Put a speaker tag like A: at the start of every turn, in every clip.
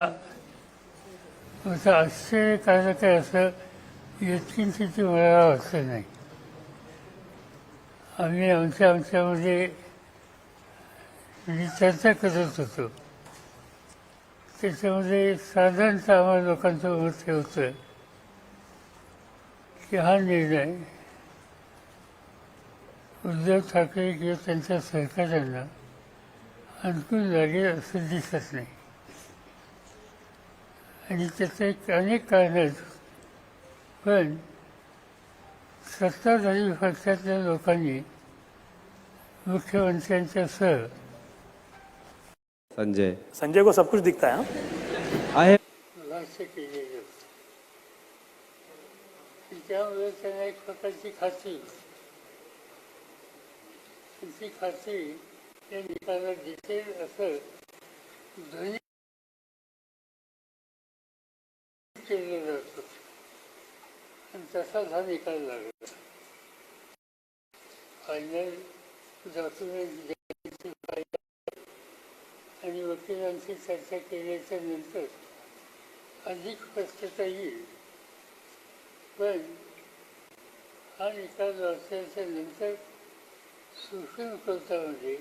A: असं आश्चर्यकारक आहे असं यत्किंचित मला वाटलं नाही. आम्ही आमच्यामध्ये जी चर्चा करत होतो त्याच्यामध्ये साधारणतः आम्हाला लोकांचं मत हे होतं की हा निर्णय उद्धव ठाकरे किंवा त्यांच्या सहकाऱ्यांना अनुकूल लागेल असं दिसत नाही. आणि त्याचे अनेक कारणं आहेत. पण सत्ताधारी पक्षातल्या लोकांनी मुख्यमंत्र्यांच्या सह
B: संजय को सब कुछ दिखता है.
A: आहे भाष्य केलेलं होतं. त्यामुळे त्यांना एक प्रकारची खात्री ती खात्री या निकालात दिसेल असं ध्वनी केलेलं होतं आणि तसाच हा निकाल लागला. फायनल डॉक्युमेंट आणि वकिलांशी चर्चा केल्याच्या नंतर अधिक स्पष्टता येईल. पण हा निकाल वाचल्याच्या नंतर सुप्रीम कोर्टामध्ये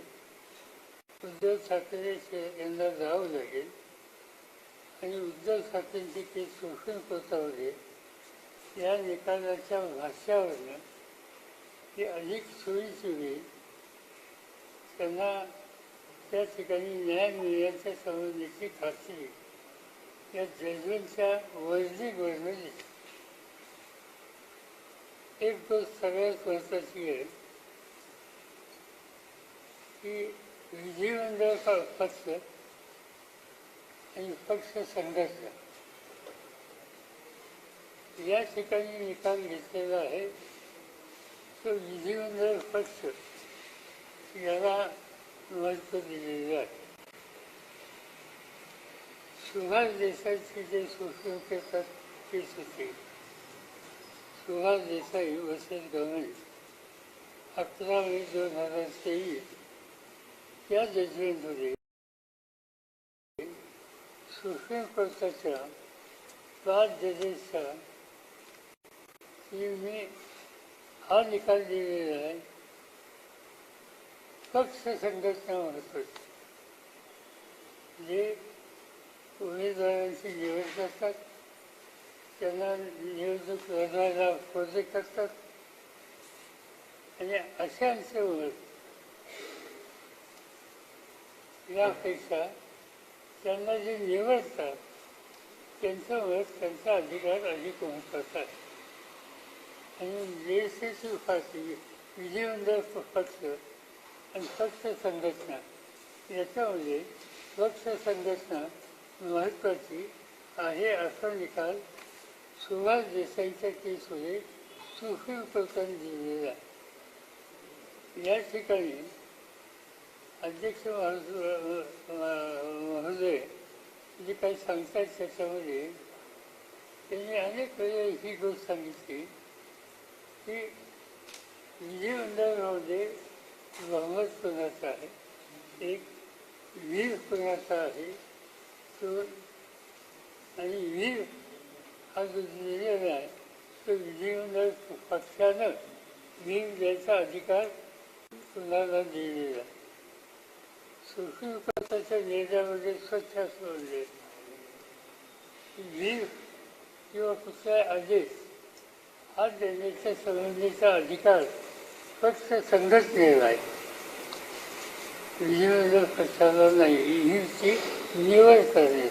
A: उद्धव ठाकरे यांना जावं लागेल आणि उद्धव ठाकरेंची केस सुप्रीम कोर्टामध्ये या निकालाच्या भाष्यावरनं ही अधिक सोयीची होईल. त्यांना त्या ठिकाणी न्याय मिळण्याच्या संबंधीची खात्री या जजमेंटच्या वर्दीवरनं दिसते. एक गोष्ट सगळ्यात महत्त्वाची आहे की विधिमंडळ पक्ष आणि पक्ष संघटना या ठिकाणी निकाल घेतलेला आहे. तो विधिमंडळ पक्ष याला महत्त्व दिलेलं आहे. सुभाष देसाईची जे सुप्रीम कोर्टात केस होती, सुभाष देसाई वर्सेस गव्हर्नमेंट 11 मे 2023 या जजमेंटमध्ये सुप्रीम कोर्टाच्या 5 जजेसच्या टीमने हा निकाल दिलेला आहे. पक्ष संघटना महत्त्वाची जे उमेदवारांची निवड करतात, त्यांना निवडणूक लढवायला प्रोजेक्ट करतात आणि अशांचं मत यापेक्षा त्यांना जे निवडतात त्यांचं मत, त्यांचा अधिकार अधिक महत्त्वाचा आहे. आणि लेजिस्लेटिव्ह पार्टी, विधिमंडळ पक्ष आणि पक्ष संघटना याच्यामध्ये पक्ष संघटना महत्त्वाची आहे असा निकाल सुभाष देसाईच्या केसमध्ये सुप्रीम कोर्टाने दिलेला आहे. या ठिकाणी अध्यक्ष महोदय जे काही सांगतात त्याच्यामध्ये त्यांनी अनेक वेळेला ही गोष्ट सांगितली की विधिमंडळामध्ये बहुमत कोणाचा आहे, एक व्हीप कोणाचा आहे तो, आणि व्हीप हा जो दिलेला आहे तो विधिमंडळ पक्षानं व्हीप द्यायचा अधिकार कुणाला दिलेला आहे. सुप्रीम कोर्टाच्या निर्णयामध्ये स्वच्छ असं म्हणजे व्हीप किंवा कुठलाही आदेश हा देण्याच्या संबंधीचा अधिकार पक्ष संघटनेला आहे, विधिमंडळ पक्षाला नाही. व्हीपची निवड करणे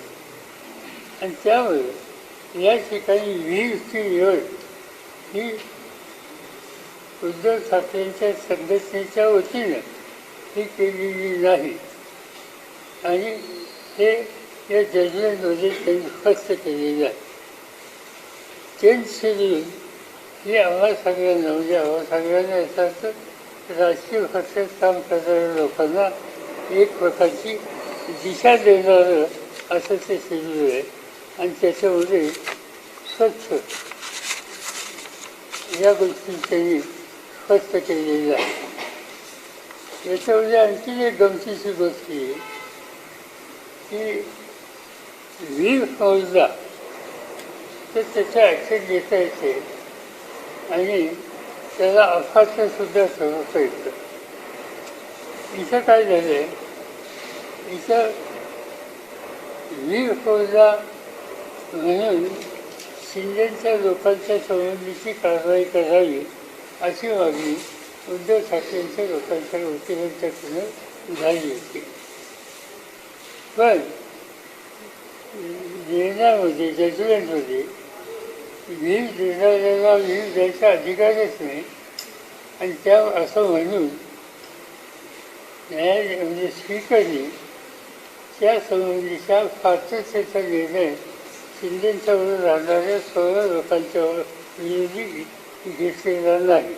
A: आणि त्यामुळे या ठिकाणी व्हीपची निवड ही उद्धव ठाकरेंच्या संघटनेच्या वतीनं ही केलेली नाही आणि हे या जजमेंटमध्ये त्यांनी स्पष्ट केलेलं आहे. 10 शेड्यूल हे आम्हा सगळ्यांना, म्हणजे आम्हा सगळ्यांना याचा अर्थ राजकीय पक्षात काम करणाऱ्या लोकांना एक प्रकारची दिशा देणारं असं ते शेड्यूल आहे आणि त्याच्यामध्ये स्वच्छ या गोष्टी त्यांनी स्पष्ट केलेल्या आहे. याच्यामध्ये आणखी एक गमतीची गोष्ट आहे की वीर फौजला तर त्याचं ॲक्शन घेता येते आणि त्याला अफाचं सुद्धा स्वरूप येतं. इथं काय झालं आहे, इथं वीर फौजला म्हणून शिंदेच्या लोकांच्या संबंधीची कारवाई करावी अशी मागणी उद्धव ठाकरेंच्या लोकांच्या वकिलांच्याकडून झाली होती. पण निर्णयामध्ये जजमेंटमध्ये वीज देणाऱ्याला वीज द्यायचा अधिकारच नाही आणि त्या असं म्हणून म्हणजे स्पीकरने त्या संबंधीचा पात्रतेचा निर्णय शिंदेच्यावर राहणाऱ्या 16 लोकांच्या विरोधी घेतलेला नाही.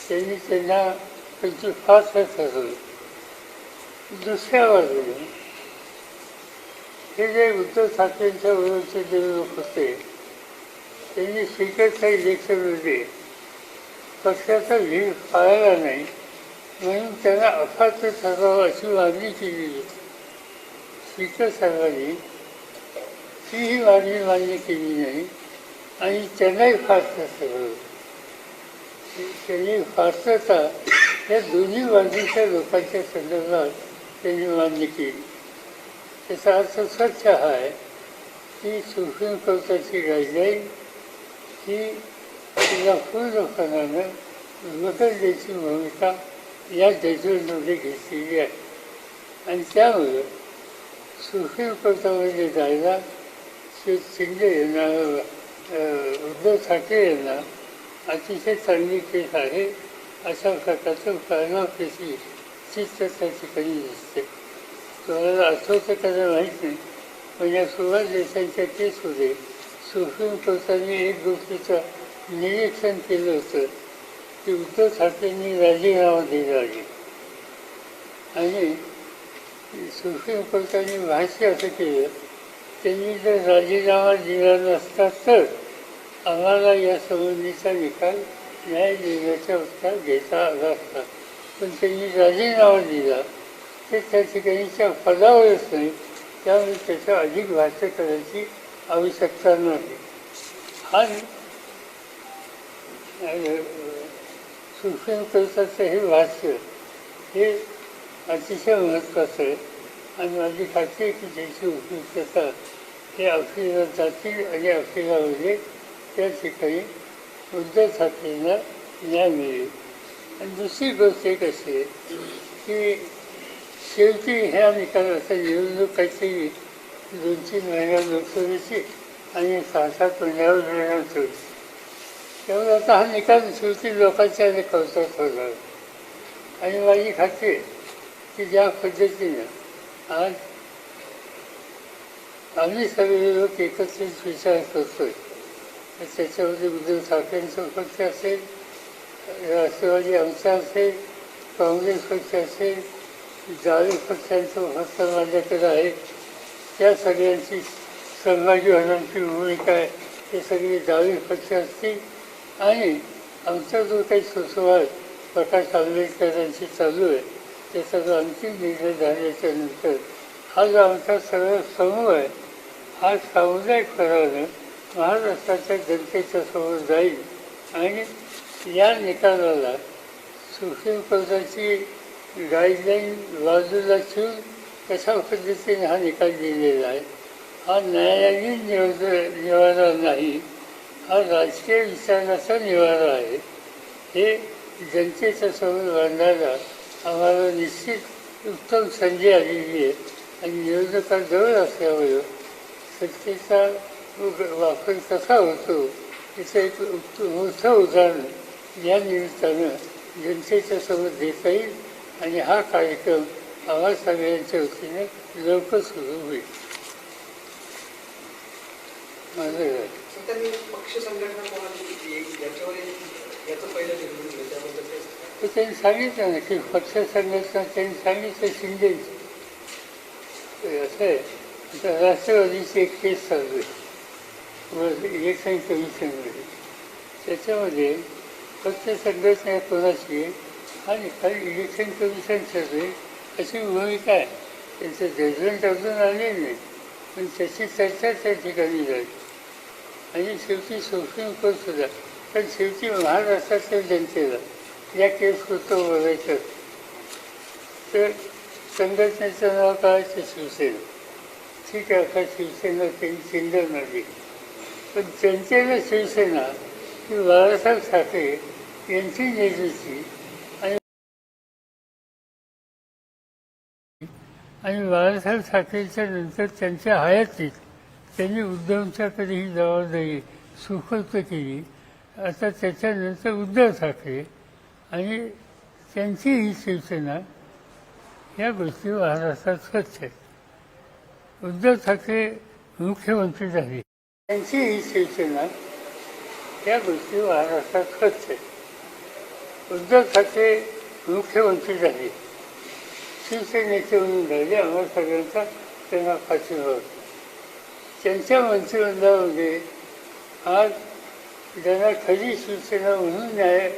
A: त्यांनी त्यांना त्यांची फास्ट ठरवली. दुसऱ्या बाजूने हे जे उद्धव ठाकरेंच्या विरोधचे जे लोक होते त्यांनी स्पीकरच्या इलेक्शनमध्ये पक्षाचा व्हीप पाळला नाही म्हणून त्यांना अपात्र ठरवावं अशी मागणी केली होती. स्पीकर साहेबांनी तीही मागणी मान्य केली नाही आणि त्यांनाही पात्र ठरवलं. त्यांनी पात्रता या दोन्ही बाजूच्या लोकांच्या संदर्भात त्यांनी मान्य केली. त्याचा अर्थ स्वच्छ हा आहे की सुप्रीम कोर्टाची गाईडलाईन ही तिला पूर्णपणानं बदलण्याची भूमिका या जजमेंटमध्ये घेतलेली आहे आणि त्यामुळे सुप्रीम कोर्टामध्ये जायला शिंदे यांना उद्धव ठाकरे यांना अतिशय चांगली केस आहे अशा प्रकारचं कानापेशी चित्र त्या ठिकाणी दिसते. तुम्हाला आठवतं त्याला माहीत नाही पण या 16 देशांच्या केसमध्ये सुप्रीम कोर्टाने एक गोष्टीचं निरीक्षण केलं होतं की उद्धव ठाकरेंनी राजीनामा दिला आहे आणि सुप्रीम कोर्टाने भाष्य असं केलं त्यांनी जर राजीनामा दिला नसता तर आम्हाला या संबंधीचा निकाल न्यायदेवाच्या उत्तर घेता आला असता. पण त्यांनी राजीनामा दिला ते त्या ठिकाणीच्या पदावरच नाही त्यामुळे त्याचं अधिक भाष्य करायची आवश्यकता नाही. आणि सुप्रीम कोर्टाचं हे भाष्य हे अतिशय महत्त्वाचं आहे आणि माझी खात्री आहे की त्याची उपयुक्तता हे अफिलात जातील आणि अफिलामध्ये त्या ठिकाणी उद्धव ठाकरेंना न्याय मिळेल. आणि दुसरी गोष्ट एक अशी आहे की शेवटी ह्या निकालाचा निवडणूक काहीतरी 2-3 महिन्यात लोकसभेची आणि 6-7 महिन्यावर निर्णय होईल. त्यामुळे आता हा निकाल शेवटी लोकांच्या कौतुक होणार आणि माझी खात्री आहे की ज्या पद्धतीनं आज आम्ही सगळे लोक एकत्रित विचार करतोय त्याच्यामध्ये उद्धव ठाकरेंचा पक्ष असेल, राष्ट्रवादी आमचा असेल, काँग्रेस पक्ष असेल, डावी पक्षांचं फक्त माझ्याकडे आहे त्या सगळ्यांची सहभागी होण्याची भूमिका आहे. ते सगळे डावी पक्ष असतील आणि आमचा जो काही सुसंवाद प्रकाश आंबेडकरांशी चालू आहे त्याचा जो अंतिम निर्णय झाल्याच्या नंतर हा जो आमचा सगळा समूह आहे हा सामुदायिकपणानं महाराष्ट्राच्या जनतेच्या समोर जाईल आणि या निकालाला सुप्रीम कोर्टाची गाईडलाईन बाजूला ठेवून कशा पद्धतीने हा निकाल दिलेला आहे. हा न्यायालयीन निवारा नाही, हा राजकीय विचाराचा निवारा आहे. हे जनतेच्या समोर मांडायला आम्हाला निश्चित उत्तम संधी आलेली आहे आणि निवडणुका जवळ असल्यामुळं सत्तेचा वापर कसा होतो याचं एक मोठं उदाहरण या निमित्तानं जनतेच्या समोर देता येईल आणि हा कार्यक्रम आम्हा सगळ्यांच्या वतीने लवकर सुरू होईल. माझं
C: पक्ष संघटना
A: तर त्यांनी सांगितलं ना की पक्ष संघटना त्यांनी सांगितलं शिंदेची असं आहे. आता राष्ट्रवादीची एक केस चालू आहे इलेक्शन कमिशनमध्ये. त्याच्यामध्ये पक्ष संघटना कोणाची हा निकाल इलेक्शन कमिशन ठरवेल अशी भूमिका आहे. त्यांचं जजमेंट अजून आले नाही पण त्याची चर्चा त्या ठिकाणी झाली आणि शेवटी सुप्रीम कोर्ट सुद्धा, पण शेवटी महाराष्ट्रातल्या जनतेला या केसपुरतं बोलायचं तर संघटनेचं नाव काढायचं शिवसेना. ठीक आहे, अख्खा शिवसेना त्यांनी चिंधवणारी, पण जनतेला शिवसेना ही बाळासाहेब ठाकरे यांची नेतृत्वाची आणि बाळासाहेब ठाकरेच्या नंतर त्यांच्या हयातीत त्यांनी उद्धवच्या कधीही जबाबदारी सुखरूप केली. आता त्याच्यानंतर उद्धव ठाकरे आणि त्यांची ही शिवसेना या गोष्टी महाराष्ट्रात स्वच्छ आहेत. उद्धव ठाकरे मुख्यमंत्री झाले, त्यांची ही शिवसेना या गोष्टी महाराष्ट्रात स्वच्छ आहेत. उद्धव ठाकरे मुख्यमंत्री झाले, शिवसेनेचे म्हणून राहिले, आम्हाला सगळ्यांचा त्यांना पाठिंबा होता. त्यांच्या मंत्रिमंडळामध्ये आज ज्यांना खरी शिवसेना म्हणून न्याय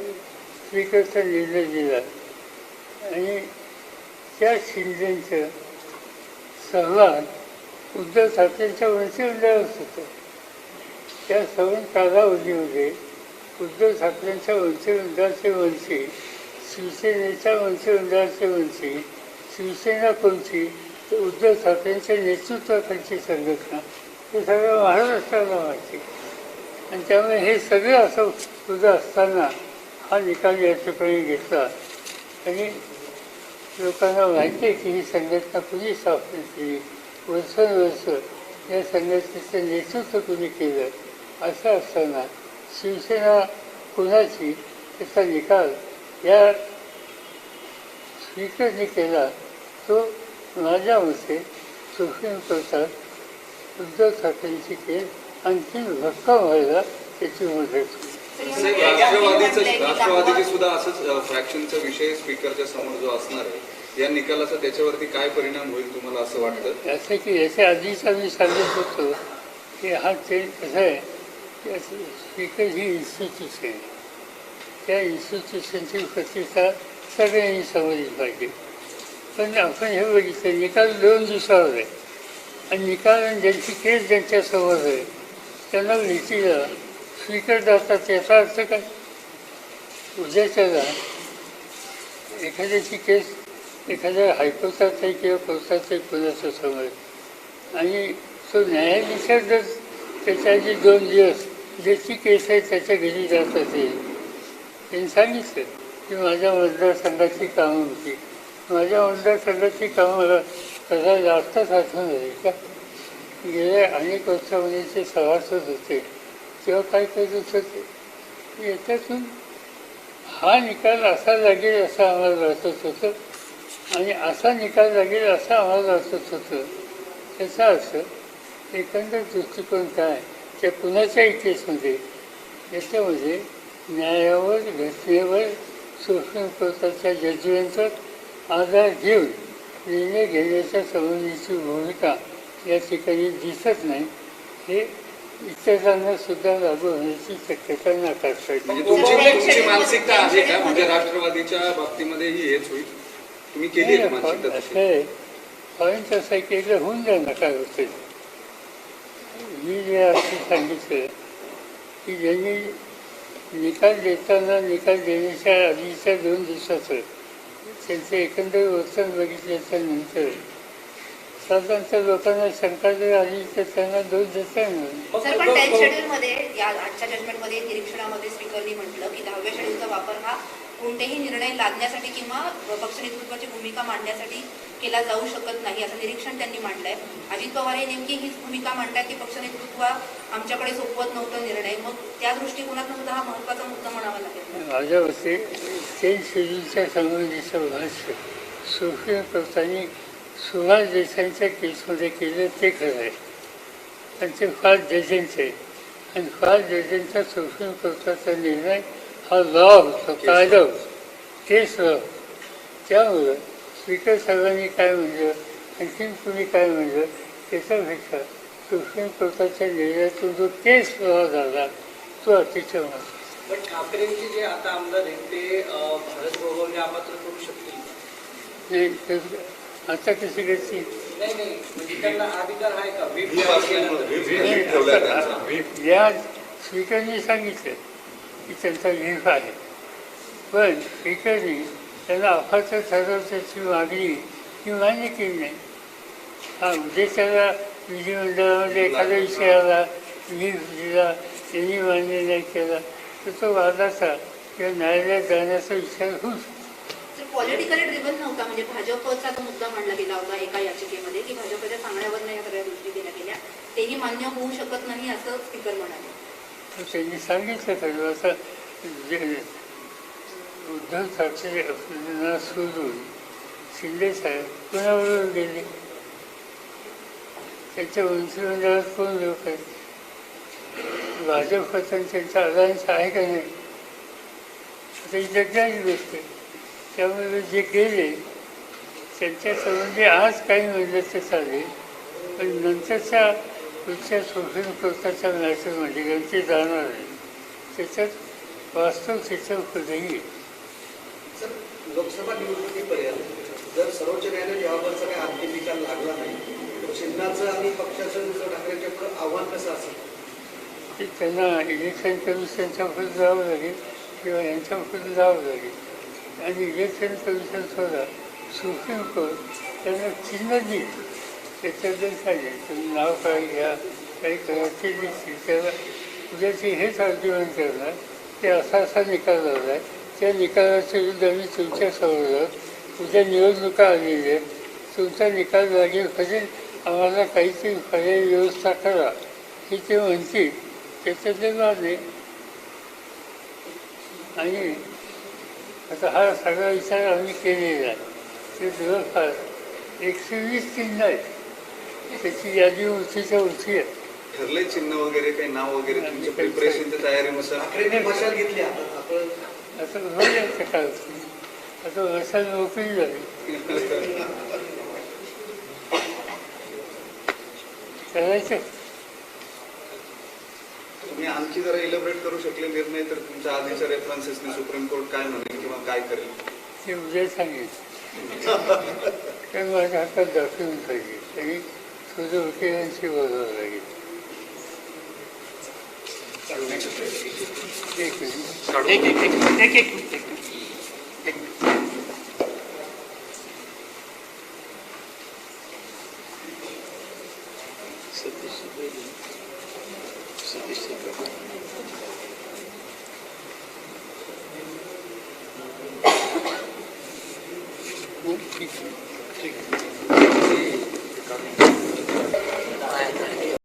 A: स्वीकारचा निर्णय दिला आणि त्या शिंदेचं सहभाग उद्धव ठाकरेंच्या मंत्रिमंडळात होतं. त्या सवय कालावधीमध्ये उद्धव ठाकरेंच्या मंत्रिमंडळाचे मंत्री, शिवसेनेच्या मंत्रिमंडळाचे मंत्री, शिवसेना कोणती तर उद्धव ठाकरेंच्या नेतृत्वाखालची संघटना, हे सगळं महाराष्ट्राला माहिती. आणि त्यामुळे हे सगळं असं सुद्धा असताना हा निकाल या ठिकाणी घेतला आणि लोकांना माहिती आहे की ही संघटना कुणी स्थापन केली, वर्षानुवर्ष या संघटनेचं नेतृत्व कुणी केलं. असं असताना शिवसेना कुणाची त्याचा निकाल या स्पीकरने केला, तो माझ्या मते सुप्रीम कोर्टात उद्धव ठाकरेंची केस आणखी भक्कम व्हायला त्याची मदत होईल.
D: राष्ट्रवादीची सुद्धा असंच फ्रॅक्शनचा विषय स्पीकरच्या समोर जो असणार आहे, या निकालाचा त्याच्यावरती काय परिणाम होईल तुम्हाला असं वाटतं?
A: असं की याच्या आधीच आम्ही सांगत होतो की हा चेंज कसं आहे की स्पीकर ही इन्स्टिट्यूशन आहे, त्या इन्स्टिट्यूशनची प्रतिष्ठा सगळ्यांनी समजली पाहिजे. पण आपण हे बघितलं निकाल 2 दिवसावर आहे आणि निकाल ज्यांची केस ज्यांच्यासमोर आहे त्यांना भेटीला स्पीकर जातात. याचा अर्थ काय, उद्याच्याला एखाद्याची केस एखाद्या हायकोर्टात आहे किंवा कोर्टात आहे कोणाच्या समोर आणि तो न्यायाधीशात जर त्याच्या आधी 2 दिवस ज्याची केस आहे त्याच्या घरी जात असेल, त्यांनी सांगितलं की माझ्या मतदारसंघाची कामं होती, माझ्या मतदारसंघाची कामं मला करायला आत्ताच आठवण झाली का, गेल्या अनेक वर्षामध्ये ते सभासद होते तेव्हा काय करत होते. याच्यातून हा निकाल असा लागेल असं आम्हाला वाटत होतं आणि असा निकाल लागेल असं आम्हाला वाटत होतं. त्याचा अर्थ एकंदर दृष्टिकोन काय, त्या कुणाच्याही केसमध्ये याच्यामध्ये न्यायावर घटनेवर सुप्रीम कोर्टाच्या जजमेंटवर आधार घेऊन निर्णय घेण्याच्या संबंधीची भूमिका या ठिकाणी दिसत नाही. हे इतरांना सुद्धा लागू होण्याची शक्यता नाकारता येते.
D: म्हणजे तुमची मानसिकता आहे का, म्हणजे राष्ट्रवादीच्या बाबतीमध्ये हेच होईल, तुम्ही केली आहे मानसिकता?
A: असं आहे, पॉईंट असं आहे की एकदा होऊन जाईल ना काय होतं. मी जे असं सांगितलं की ज्यांनी निकाल देताना निकाल देण्याच्या आधीच्या 2 दिवसाचं त्यांचं एकंदर वर्तन बघितल्याच्या नंतर साधारणतः लोकांना शंका जर आली तर त्यांना दोष देता येणार.
E: सर, पण 10 शेड्यूलमध्ये या आजच्या जजमेंटमध्ये निरीक्षणामध्ये स्पीकरनी म्हटलं की 10व्या शेड्यूलचा वापर हा कोणतेही निर्णय लादण्यासाठी किंवा पक्ष नेतृत्वाची भूमिका मांडण्यासाठी केला जाऊ शकत नाही असं निरीक्षण त्यांनी मांडलंय. अजित पवार हे नेमकी हीच भूमिका मांडतात की पक्ष नेतृत्व आमच्याकडे सोपवत नव्हतं निर्णय, मग त्या दृष्टिकोनातून सुद्धा हा महत्त्वाचा मुद्दा म्हणावा लागेल.
A: माझ्या मते 10 शेड्यूलच्या संबंधीचं भाष्य सुप्रीम कोर्टाने सुभाष देसाईंच्या केसमध्ये केलं ते खरं आहे आणि ते फार जजेंचं आहे आणि फार जजेंचा सुप्रीम कोर्टाचा निर्णय हा लॉ होतो, कायदा होतो, केस लॉ. त्यामुळं स्पीकर साहेबांनी काय म्हणलं, आणखीन कुणी काय म्हणलं, त्याच्यापेक्षा सुप्रीम कोर्टाच्या निर्णयातून जो केस लॉ झाला तो अतिशय महत्त्वाचा.
C: पण ठाकरेंचे जे आता आमदार आहेत ते भारत गोगावले आमंत्रण करू शकतील?
A: आता कशी करतील
C: नाही नाही म्हणजे त्यांना अधिकार आहे का व्हीप
D: व्हीप असल्यामुळे व्हीप ठेवलाय त्यांचा.
A: या स्पीकरने सांगितलं की त्यांचा व्हीप आहे, पण स्पीकरने त्यांना अफाचं ठरवण्याची मागणी ही मान्य केली नाही. हा उद्देशाला विधिमंडळामध्ये एखाद्या विषयाला व्हीप दिला, त्यांनी मान्य नाही केला तर तो वादाचा किंवा न्यायालयात जाण्याचा विचार होऊ शकतो.
E: तर पॉलिटिकली ड्रिबल नव्हता, म्हणजे भाजपचा तो मुद्दा मांडला गेला होता एका याचिकेमध्ये की भाजपच्या सांगण्यावरनं या सगळ्या गोष्टी केल्या गेल्या, तेही मान्य होऊ शकत नाही असं स्पीकर म्हणाले.
A: तर त्यांनी सांगितलं खरं असं उद्धव ठाकरेंना सोडून शिंदे साहेब कोणाबरोबर गेले, त्यांच्या मंत्रिमंडळात कोण लोक आहेत, भाजप त्यांचा अलायन्स आहे का नाही, आता ही जगण्याची गोष्ट आहे. त्यामुळे जे गेले त्यांच्या संबंधी आज काही म्हणलं तर चालेल, पण नंतरच्या पुढच्या सुप्रीम कोर्टाच्या मॅटरमध्ये गणती जाणार आहे, त्याच्यात वास्तव त्याचं होतही.
F: सर, लोकसभा निवडणुकीपर्यंत जर सर्वोच्च न्यायालय याबाबतचा काही अंतिम निकाल लागला नाही तर चिन्हाचं आणि पक्षाचं उद्धव ठाकरेंच्या पुढे आव्हान कसं असेल?
A: की त्यांना इलेक्शन कमिशनच्या पुढे जावं लागेल किंवा यांच्या पुढे जावं लागेल. आणि इलेक्शन कमिशन सुद्धा सुप्रीम कोर्ट त्यांना चिन्ह देईल, त्याच्याबद्दल सांगेल तुम्ही नाव काय घ्या, काही करायचे दिसतील, त्याला उद्याचे हेच आर्ग्युमेंट करणार की असा निकाल लावला आहे, त्या निकालाच्या विरुद्ध आम्ही तुमच्या समोर उद्या निवडणुका आलेल्या आहेत, तुमचा निकाल लागेल म्हणजे आम्हाला काहीतरी पर्यायी व्यवस्था करा हे ते म्हणतील, त्याच्यातले मान्य. आणि आता हा सगळा विचार आम्ही केलेला आहे. ते जवळपास 120 चिन्ह आहेत, त्याची यादी उंचीच्या उंची आहे.
D: ठरले चिन्ह वगैरे काही नाव वगैरे तुमच्या प्रिपरेशनच्या तयारीनुसार?
F: ठाकरेंनी मशाल घेतली आपण
A: असं होईल काय होती, आता वर्षात नोकरी झाली करायचं.
D: तुम्ही आणखी जरा इलॅबोरेट करू शकले निर्णय तर तुमच्या आधीच्या रेफरन्सेसने सुप्रीम कोर्ट काय म्हणेल किंवा काय करेल
A: ते उद्या सांगेल. कारण माझ्या हातात डॉक्युमेंट पाहिजे आणि तुझं वकिलांशी बोलावं लागेल. एक मिनिट. ठीक आहे.